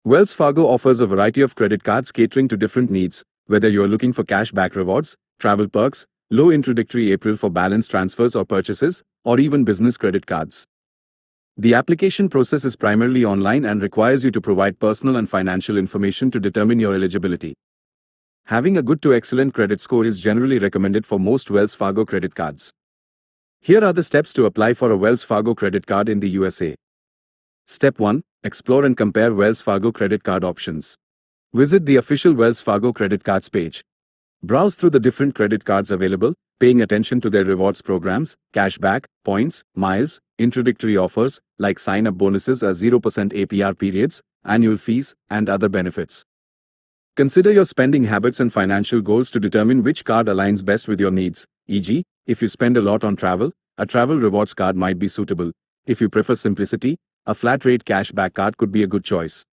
Wells Fargo offers a variety of credit cards catering to different needs, whether you are looking for cash back rewards, travel perks, low introductory April for balance transfers or purchases, or even business credit cards. The application process is primarily online and requires you to provide personal and financial information to determine your eligibility. Having a good to excellent credit score is generally recommended for most Wells Fargo credit cards. Here are the steps to apply for a Wells Fargo credit card in the USA. Step 1. Explore and compare Wells Fargo credit card options. Visit the official Wells Fargo credit cards page. Browse through the different credit cards available, paying attention to their rewards programs, cashback, points, miles, introductory offers, like sign-up bonuses or 0% APR periods, annual fees, and other benefits. Consider your spending habits and financial goals to determine which card aligns best with your needs, e.g., if you spend a lot on travel, a travel rewards card might be suitable. If you prefer simplicity, a flat-rate cashback card could be a good choice.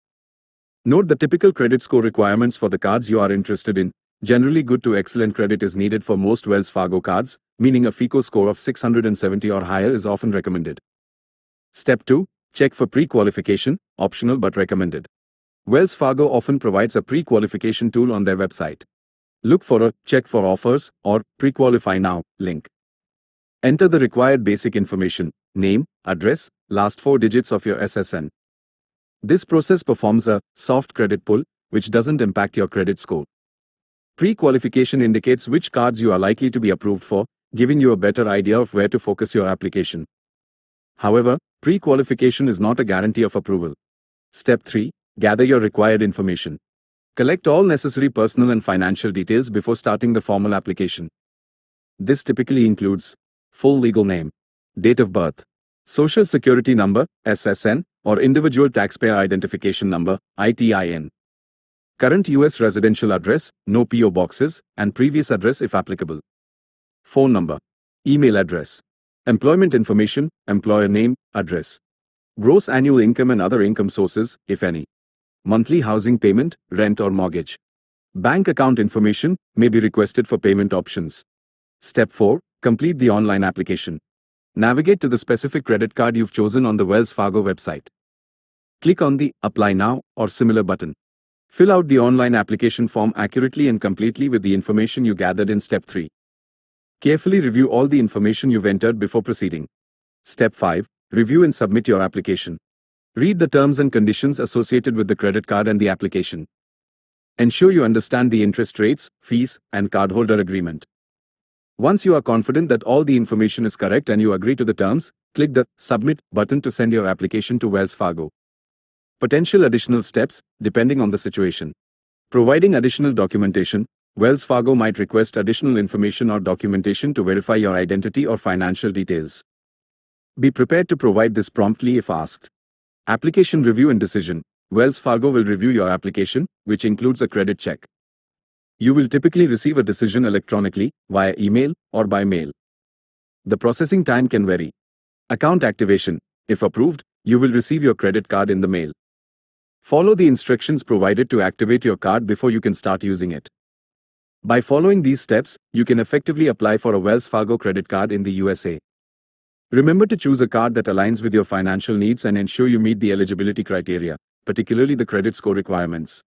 Note the typical credit score requirements for the cards you are interested in. Generally, good to excellent credit is needed for most Wells Fargo cards, meaning a FICO score of 670 or higher is often recommended. Step 2. Check for pre-qualification, optional but recommended. Wells Fargo often provides a pre-qualification tool on their website. Look for a "Check for Offers" or "Pre-Qualify Now" link. Enter the required basic information, name, address, last 4 digits of your SSN. This process performs a soft credit pull, which doesn't impact your credit score. Pre-qualification indicates which cards you are likely to be approved for, giving you a better idea of where to focus your application. However, pre-qualification is not a guarantee of approval. Step 3. Gather your required information. Collect all necessary personal and financial details before starting the formal application. This typically includes full legal name, date of birth, Social Security number, SSN, or Individual Taxpayer Identification Number, ITIN. Current U.S. residential address, no P.O. boxes, and previous address if applicable. Phone number, email address, employment information, employer name, address. Gross annual income and other income sources, if any. Monthly housing payment, rent or mortgage. Bank account information may be requested for payment options. Step 4. Complete the online application. Navigate to the specific credit card you've chosen on the Wells Fargo website. Click on the Apply Now or similar button. Fill out the online application form accurately and completely with the information you gathered in Step 3. Carefully review all the information you've entered before proceeding. Step 5. Review and submit your application. Read the terms and conditions associated with the credit card and the application. Ensure you understand the interest rates, fees, and cardholder agreement. Once you are confident that all the information is correct and you agree to the terms, click the Submit button to send your application to Wells Fargo. Potential additional steps, depending on the situation. Providing additional documentation. Wells Fargo might request additional information or documentation to verify your identity or financial details. Be prepared to provide this promptly if asked. Application review and decision. Wells Fargo will review your application, which includes a credit check. You will typically receive a decision electronically, via email, or by mail. The processing time can vary. Account activation. If approved, you will receive your credit card in the mail. Follow the instructions provided to activate your card before you can start using it. By following these steps, you can effectively apply for a Wells Fargo credit card in the USA. Remember to choose a card that aligns with your financial needs and ensure you meet the eligibility criteria, particularly the credit score requirements.